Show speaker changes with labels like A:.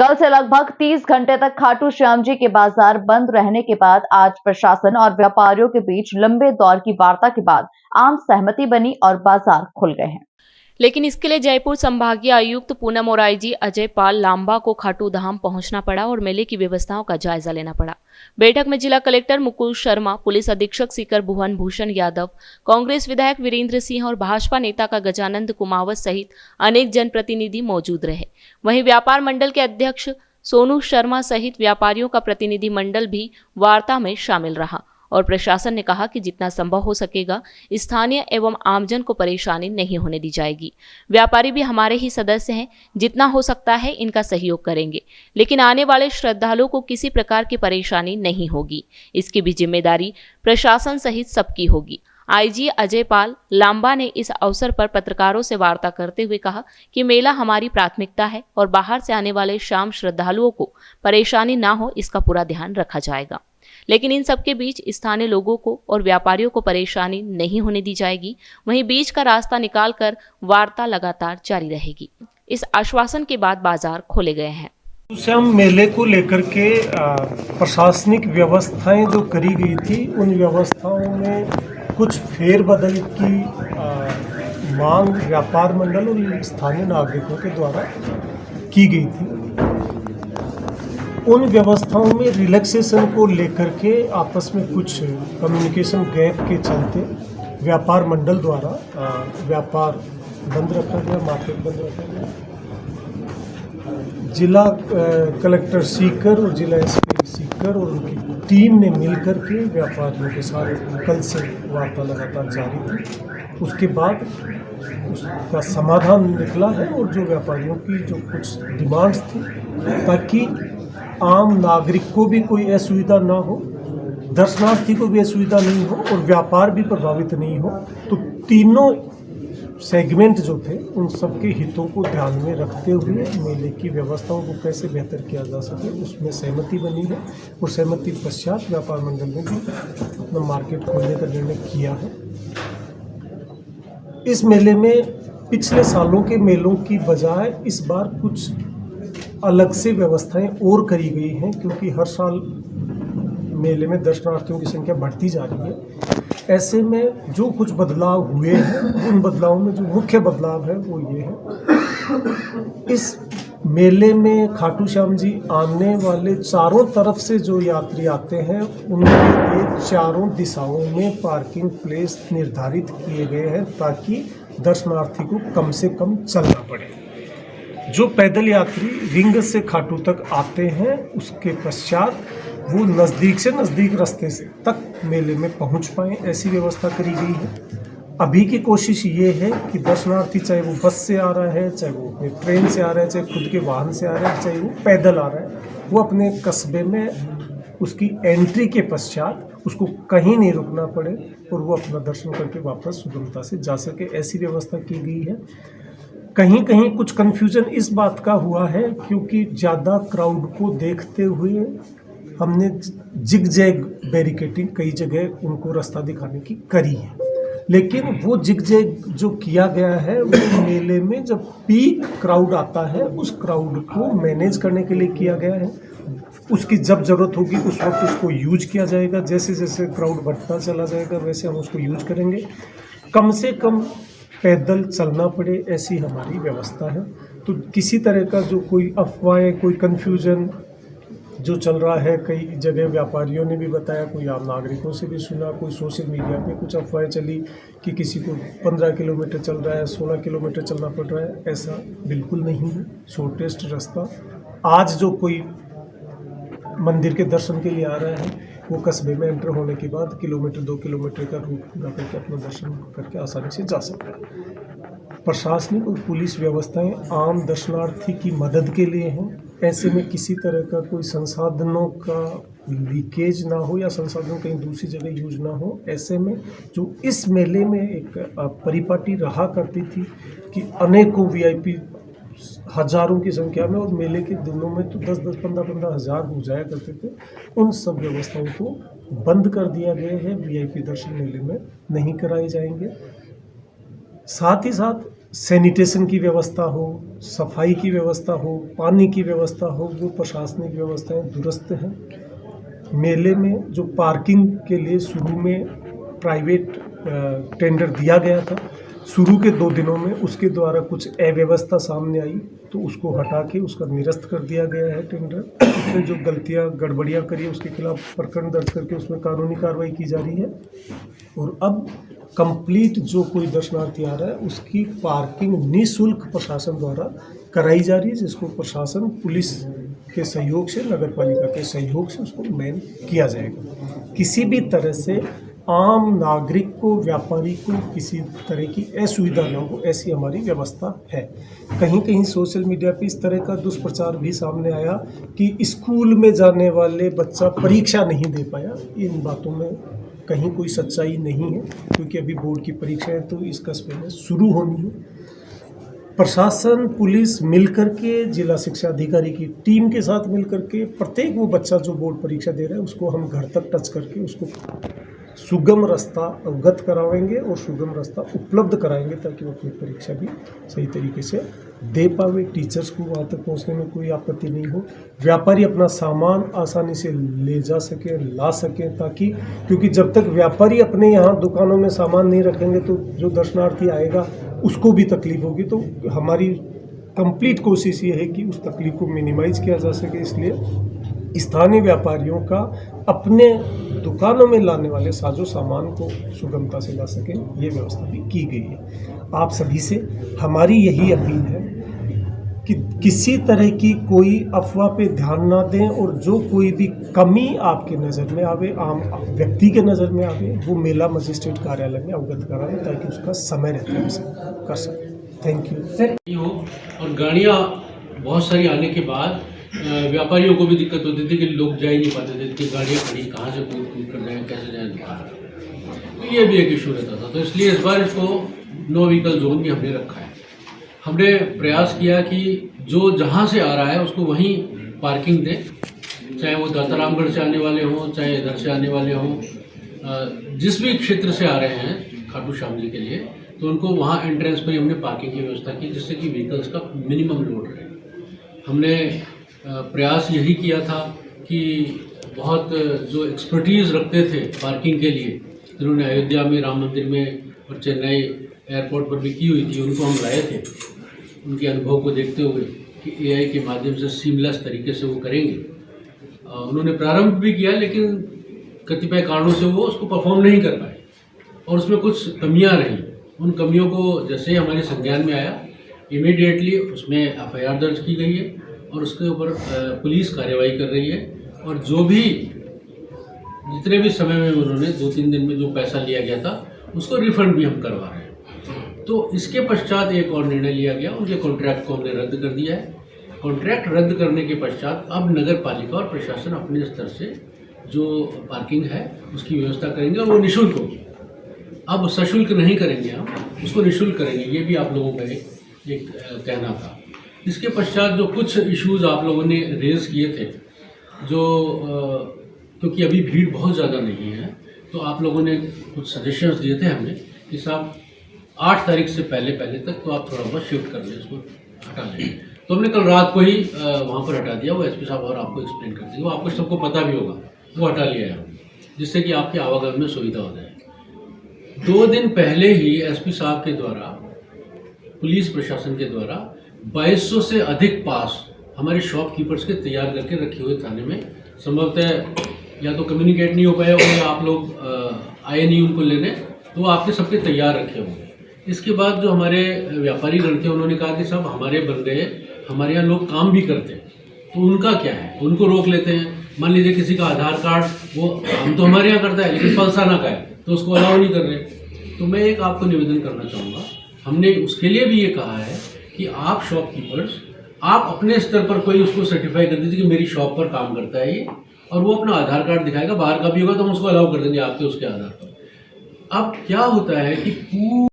A: कल से लगभग 30 घंटे तक खाटू श्याम जी के बाजार बंद रहने के बाद आज प्रशासन और व्यापारियों के बीच लंबे दौर की वार्ता के बाद आम सहमति बनी और बाजार खुल गए हैं।
B: लेकिन इसके लिए जयपुर संभागीय आयुक्त पूनम और आईजी अजय पाल लांबा को खाटू धाम पहुंचना पड़ा और मेले की व्यवस्थाओं का जायजा लेना पड़ा। बैठक में जिला कलेक्टर मुकुल शर्मा, पुलिस अधीक्षक सीकर भुवन भूषण यादव, कांग्रेस विधायक वीरेंद्र सिंह और भाजपा नेता का गजानंद कुमावत सहित अनेक जनप्रतिनिधि मौजूद रहे। वहीं व्यापार मंडल के अध्यक्ष सोनू शर्मा सहित व्यापारियों का प्रतिनिधि मंडल भी वार्ता में शामिल रहा और प्रशासन ने कहा कि जितना संभव हो सकेगा स्थानीय एवं आमजन को परेशानी नहीं होने दी जाएगी। व्यापारी भी हमारे ही सदस्य हैं, जितना हो सकता है इनका सहयोग करेंगे, लेकिन आने वाले श्रद्धालुओं को किसी प्रकार की परेशानी नहीं होगी। इसकी भी जिम्मेदारी प्रशासन सहित सबकी होगी। आईजी अजय पाल लांबा ने इस अवसर पर पत्रकारों से वार्ता करते हुए कहा कि मेला हमारी प्राथमिकता है और बाहर से आने वाले शाम श्रद्धालुओं को परेशानी ना हो, इसका पूरा ध्यान रखा जाएगा। लेकिन इन सबके बीच स्थानीय लोगों को और व्यापारियों को परेशानी नहीं होने दी जाएगी। वहीं बीच का रास्ता निकालकर वार्ता लगातार जारी रहेगी। इस आश्वासन के बाद बाजार खोले गए हैं।
C: श्याम मेले को लेकर के प्रशासनिक व्यवस्थाएं जो करी गई थी, उन व्यवस्थाओं में कुछ फेरबदल की मांग व्यापार मंडल और स्थानीय नागरिकों के द्वारा की गई थी। उन व्यवस्थाओं में रिलैक्सेशन को लेकर के आपस में कुछ कम्युनिकेशन गैप के चलते व्यापार मंडल द्वारा व्यापार बंद रखा गया, मार्केट बंद रखा गया। जिला कलेक्टर सीकर और जिला एसपी सीकर और उनकी टीम ने मिलकर के व्यापारियों के साथ कल से वार्ता लगातार जारी थी। उसके बाद उसका समाधान निकला है और जो व्यापारियों की जो कुछ डिमांड्स थी, ताकि आम नागरिक को भी कोई असुविधा ना हो, दर्शनार्थी को भी असुविधा नहीं हो और व्यापार भी प्रभावित नहीं हो, तो तीनों सेगमेंट जो थे उन सबके हितों को ध्यान में रखते हुए मेले की व्यवस्थाओं को कैसे बेहतर किया जा सके, उसमें सहमति बनी है और सहमति पश्चात व्यापार मंडल ने भी अपना मार्केट खोलने का निर्णय किया है। इस मेले में पिछले सालों के मेलों की बजाय इस बार कुछ अलग से व्यवस्थाएं और करी गई हैं, क्योंकि हर साल मेले में दर्शनार्थियों की संख्या बढ़ती जा रही है। ऐसे में जो कुछ बदलाव हुए हैं, उन बदलावों में जो मुख्य बदलाव है वो ये है, इस मेले में खाटू श्याम जी आने वाले चारों तरफ से जो यात्री आते हैं उनके लिए चारों दिशाओं में पार्किंग प्लेस निर्धारित किए गए हैं, ताकि दर्शनार्थी को कम से कम चलना पड़े। जो पैदल यात्री रिंग से खाटू तक आते हैं, उसके पश्चात वो नज़दीक से नज़दीक रास्ते तक मेले में पहुंच पाएँ, ऐसी व्यवस्था करी गई है। अभी की कोशिश ये है कि दर्शनार्थी, चाहे वो बस से आ रहा है, चाहे वो अपने ट्रेन से आ रहा है, चाहे खुद के वाहन से आ रहा है, चाहे वो पैदल आ रहा है, वो अपने कस्बे में उसकी एंट्री के पश्चात उसको कहीं नहीं रुकना पड़े और वो अपना दर्शन करके वापस सुगमता से जा सके, ऐसी व्यवस्था की गई है। कहीं कहीं कुछ कन्फ्यूजन इस बात का हुआ है, क्योंकि ज़्यादा क्राउड को देखते हुए हमने जिग जैग बैरिकेडिंग कई जगह उनको रास्ता दिखाने की करी है, लेकिन वो जिग जैग जो किया गया है वो मेले में जब पीक क्राउड आता है उस क्राउड को मैनेज करने के लिए किया गया है। उसकी जब ज़रूरत होगी उस वक्त उसको यूज किया जाएगा। जैसे जैसे क्राउड बढ़ता चला जाएगा वैसे हम उसको यूज करेंगे। कम से कम पैदल चलना पड़े, ऐसी हमारी व्यवस्था है। तो किसी तरह का जो कोई अफवाहें, कोई कन्फ्यूजन जो चल रहा है, कई जगह व्यापारियों ने भी बताया, कोई आम नागरिकों से भी सुना, कोई सोशल मीडिया पे कुछ अफवाहें चली कि किसी को 15 किलोमीटर चल रहा है, 16 किलोमीटर चलना पड़ रहा है, ऐसा बिल्कुल नहीं है। शॉर्टेस्ट रास्ता, आज जो कोई मंदिर के दर्शन के लिए आ रहा है वो कस्बे में एंटर होने के बाद किलोमीटर 2 किलोमीटर का रूट पूरा करके अपना दर्शन करके आसानी से जा सकता है। प्रशासनिक और पुलिस व्यवस्थाएं आम दर्शनार्थी की मदद के लिए हैं। ऐसे में किसी तरह का कोई संसाधनों का लीकेज ना हो या संसाधन कहीं दूसरी जगह यूज ना हो। ऐसे में जो इस मेले में एक परिपाटी रहा करती थी कि अनेकों वीआईपी हजारों की संख्या में, और मेले के दिनों में तो 10-10, 15-15 हज़ार हो जाया करते थे, उन सब व्यवस्थाओं को बंद कर दिया गया है। वीआईपी दर्शन मेले में नहीं कराए जाएंगे। साथ ही साथ सैनिटेशन की व्यवस्था हो, सफाई की व्यवस्था हो, पानी की व्यवस्था हो, वो प्रशासनिक व्यवस्थाएं दुरुस्त हैं। मेले में जो पार्किंग के लिए शुरू में प्राइवेट टेंडर दिया गया था, शुरू के 2 दिनों में उसके द्वारा कुछ अव्यवस्था सामने आई, तो उसको हटा के उसका निरस्त कर दिया गया है टेंडर। उसमें जो गलतियां गड़बड़ियां करी है उसके खिलाफ प्रकरण दर्ज करके उसमें कानूनी कार्रवाई की जा रही है। और अब कंप्लीट जो कोई दर्शनार्थी आ रहा है उसकी पार्किंग निःशुल्क प्रशासन द्वारा कराई जा रही है, जिसको प्रशासन पुलिस के सहयोग से, नगर पालिका के सहयोग से उसको मैन किया जाएगा। किसी भी तरह से आम नागरिक को, व्यापारी को किसी तरह की असुविधा न हो, ऐसी हमारी व्यवस्था है। कहीं कहीं सोशल मीडिया पे इस तरह का दुष्प्रचार भी सामने आया कि स्कूल में जाने वाले बच्चा परीक्षा नहीं दे पाया। इन बातों में कहीं कोई सच्चाई नहीं है, क्योंकि अभी बोर्ड की परीक्षाएं तो इस कस्बे में शुरू होनी है। प्रशासन, पुलिस मिलकर के, जिला शिक्षा अधिकारी की टीम के साथ मिलकर के प्रत्येक वो बच्चा जो बोर्ड परीक्षा दे रहा है उसको हम घर तक टच करके उसको सुगम रास्ता अवगत कराएंगे और सुगम रास्ता उपलब्ध कराएंगे, ताकि वो अपनी परीक्षा भी सही तरीके से दे पावे। टीचर्स को वहाँ तक पहुँचने में कोई आपत्ति नहीं हो, व्यापारी अपना सामान आसानी से ले जा सके, ला सकें, ताकि, क्योंकि जब तक व्यापारी अपने यहाँ दुकानों में सामान नहीं रखेंगे तो जो दर्शनार्थी आएगा उसको भी तकलीफ होगी। तो हमारी कंप्लीट कोशिश ये है कि उस तकलीफ को मिनिमाइज किया जा सके, इसलिए स्थानीय व्यापारियों का अपने दुकानों में लाने वाले साजो सामान को सुगमता से ला सकें, ये व्यवस्था भी की गई है। आप सभी से हमारी यही अपील है कि किसी तरह की कोई अफवाह पे ध्यान ना दें, और जो कोई भी कमी आपके नज़र में आवे, आम व्यक्ति के नज़र में आवे, वो मेला मजिस्ट्रेट कार्यालय में अवगत कराएं, ताकि उसका समय रहते हम सब कर सकें। Thank you sir.
D: और गाड़ियाँ बहुत सारी आने के बाद व्यापारियों को भी दिक्कत होती थी कि लोग जा ही नहीं पाते थे कि गाड़ियाँ खड़ी कहाँ से कूद कर जाएँ, कैसे जाएँ दुकान। तो ये भी एक इशू रहता था, तो इसलिए इस बार इसको नो व्हीकल जोन भी हमने रखा है। हमने प्रयास किया कि जो जहाँ से आ रहा है उसको वहीं पार्किंग दे, चाहे वो दातारामगढ़ से आने वाले हों, चाहे इधर से आने वाले हों, जिस भी क्षेत्र से आ रहे हैं खाटू श्याम जी के लिए, तो उनको वहाँ एंट्रेंस पर ही हमने पार्किंग की व्यवस्था की, जिससे कि व्हीकल्स का मिनिमम लोड रहे। हमने प्रयास यही किया था कि बहुत जो एक्सपर्टीज़ रखते थे पार्किंग के लिए, जिन्होंने अयोध्या में, राम मंदिर में और चेन्नई एयरपोर्ट पर भी की हुई थी, उनको हम लाए थे, उनके अनुभव को देखते हुए कि एआई के माध्यम से सीमलेस तरीके से वो करेंगे। उन्होंने प्रारंभ भी किया, लेकिन कतिपय कारणों से वो उसको परफॉर्म नहीं कर पाए और उसमें कुछ कमियां रहीं। उन कमियों को जैसे ही हमारे संज्ञान में आया, इमीडिएटली उसमें एफआईआर दर्ज की गई है और उसके ऊपर पुलिस कार्रवाई कर रही है। और जो भी जितने भी समय में उन्होंने 2-3 दिन में जो पैसा लिया गया था उसको रिफंड भी हम करवा रहे हैं। तो इसके पश्चात एक और निर्णय लिया गया, उनके कॉन्ट्रैक्ट को हमने रद्द कर दिया है। कॉन्ट्रैक्ट रद्द करने के पश्चात अब नगर पालिका और प्रशासन अपने स्तर से जो पार्किंग है उसकी व्यवस्था करेंगे, और वो निःशुल्क होगी। अब सशुल्क नहीं करेंगे, हम उसको निःशुल्क करेंगे, ये भी आप लोगों का एक कहना था। इसके पश्चात जो कुछ इश्यूज़ आप लोगों ने रेज़ किए थे, जो क्योंकि अभी भीड़ बहुत ज़्यादा नहीं है, तो आप लोगों ने कुछ सजेशंस दिए थे हमें कि साहब 8 तारीख से पहले तक तो आप थोड़ा बहुत शिफ्ट कर लें, इसको हटा लें। तो हमने कल रात को ही वहाँ पर हटा दिया। वो एसपी साहब और आपको एक्सप्लेन कर देंगे, वो आपको सबको पता भी होगा, वो हटा लिया है, जिससे कि आपके आवागमन में सुविधा हो जाए। 2 दिन पहले ही एसपी साहब के द्वारा, पुलिस प्रशासन के द्वारा 2200 से अधिक पास हमारे शॉपकीपर्स के तैयार करके रखे हुए थाने में। संभवतः या तो कम्युनिकेट नहीं हो पाया होगा या आप लोग आए नहीं उनको लेने, तो वो आपके सबके तैयार रखे होंगे। इसके बाद जो हमारे व्यापारी गण थे उन्होंने कहा कि साहब हमारे बंदे, हमारे यहाँ लोग काम भी करते हैं, तो उनका क्या है, उनको रोक लेते हैं। मान लीजिए किसी का आधार कार्ड, वो हम तो हमारे यहाँ करता है लेकिन पलसाना का है, तो उसको अलाउ नहीं कर रहे। तो मैं एक आपको निवेदन करना चाहूँगा, हमने उसके लिए भी ये कहा है कि आप शॉपकीपर्स, आप अपने स्तर पर कोई उसको सर्टिफाई कर दीजिए कि मेरी शॉप पर काम करता है ये, और वो अपना आधार कार्ड दिखाएगा, बाहर का भी होगा तो हम उसको अलाउ कर देंगे आपके उसके आधार पर। अब क्या होता है कि